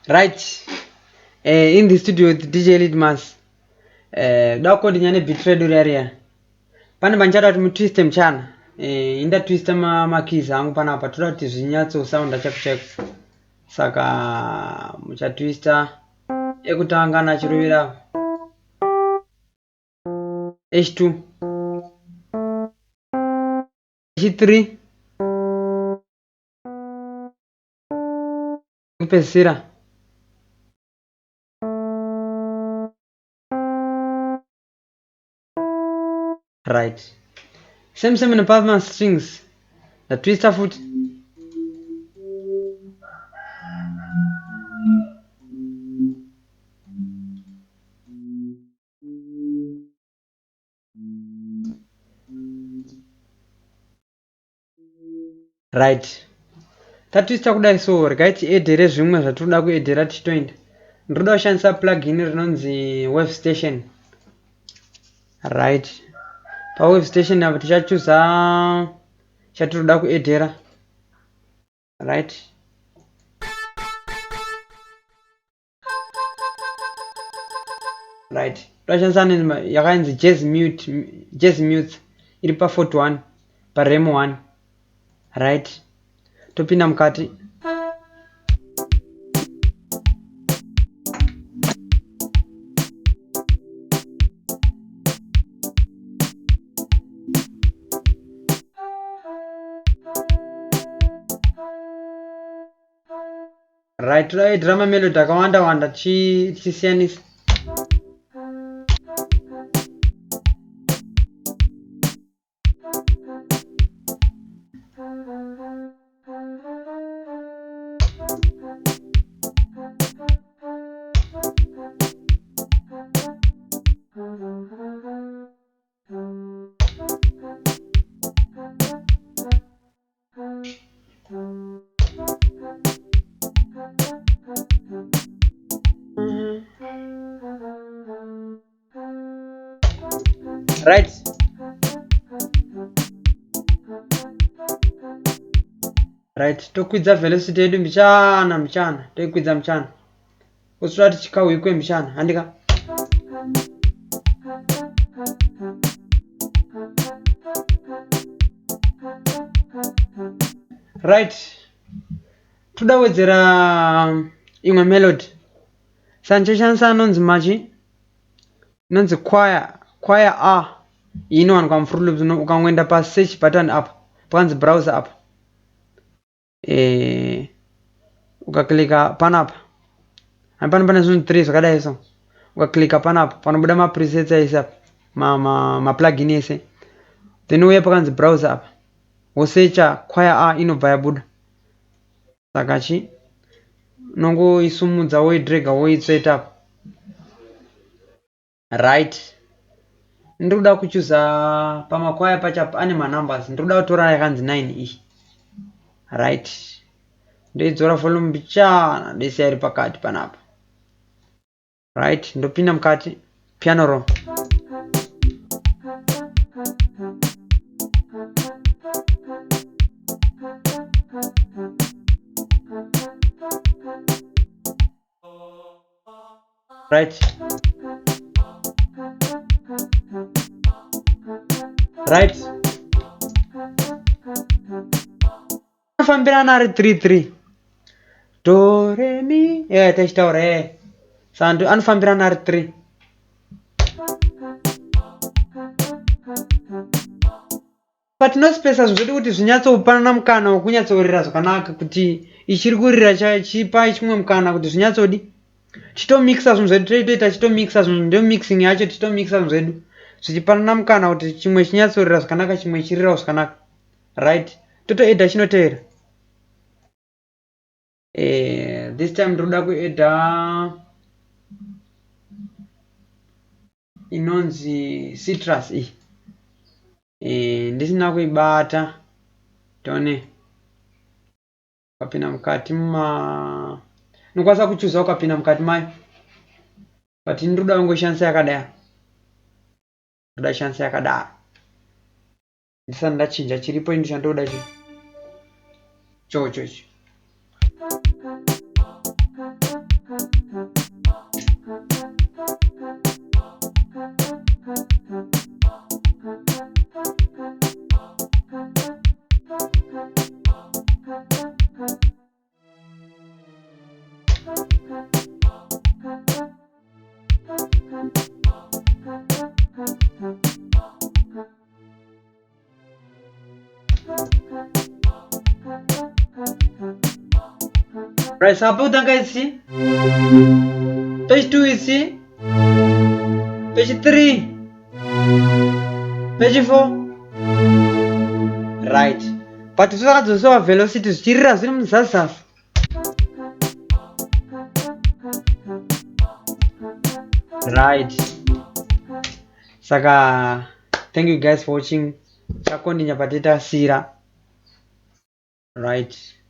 Right. In the studio with DJ Lidmas. Dako dinyane betrayed area. Pane banchara tumutwist mchana. Inda twist makiza angu pana hapa tudati zinyatso sound check. Saka mucha twister ekutangana chiruvira H2 H3 kupesira right. Same in Pavman strings. The twister foot. Right. That twister kudai so rikaiti edhere zvimwe zvatoda kuedhera tichitoenda. Ndoda kushandisa plugin rinonzi Wave Station. Right. Pa Wave Station apo tichachuza chatoda kuedhera. Right. Right. Twashandisa yakainzi Jazz Mute iri pa 41 pa Rem 1. Right. Topinda mukati. Right, drama melody akawanda chisiyanisa. Right. Right, tokwidza velocity yedu mchana. Tokwidza mchana. Usirati chikauikwe mchana. Handika. Right. Tudawedzera imwe melody. Sancheshansa anonzi machi. Inonzi choir A. Inowanikwa mufruit loops ukangoenda pa search button apa. Panzi browser apa. Ukaklika panapa. Pane zvinhu 3 zvakadai so. Ukaklika panapa panobuda ma presets aise apa. Ma plugin ese. Then uye pakanzi browser apa. Wosearcha choir A inobva yabuda. Saka nongoisumudza woidraga woitsveta apa. Right. Ndoda kuchuza pamakwaya pacha ane numbers. Ndoda kutora yakanzi 9 iyi. Right. Ndoidzora volume bichana ndese iri pakati panapa. Right, ndopinda mukati piano roll. Right. Right. Anofambirana ari 3-3. Do re mi. Tachitaura Sandu anofambirana ari 3. Patinospacer zvoda kuti zvinyatsopana mukana wekunyatsorira zvakanaka kuti ichiri kurira chipa chimwe mukana kuti zvinyatsodi. Chitomixa zvinhu zvedu toita chitomixa zvinhu ndio mixing yacho chitomixa zvinhu zvedu. Zvichipana mukana kuti chimwe chinyatsorira zvakanaka chimwe chirira zvakanaka. Right. Totoedha chinoteera. This time ndoda kuedha inonzi citrus ndisina kuibata tone ukapinda mukati nokwanisa kuchuza ukapinda mukati mayo but ndoda kungoshandisa yakadaro. Ndoda shandisa yakadaro ndisana ndachinja chiripo indi chandoda chocho. Right, sampai utangga isi. Page 2 isi. Page 3. Page 4. Right. But so that so velocity is chirra sim sasa. Right. Saka thank you guys for watching. Sakondi nyapatita sira. Right.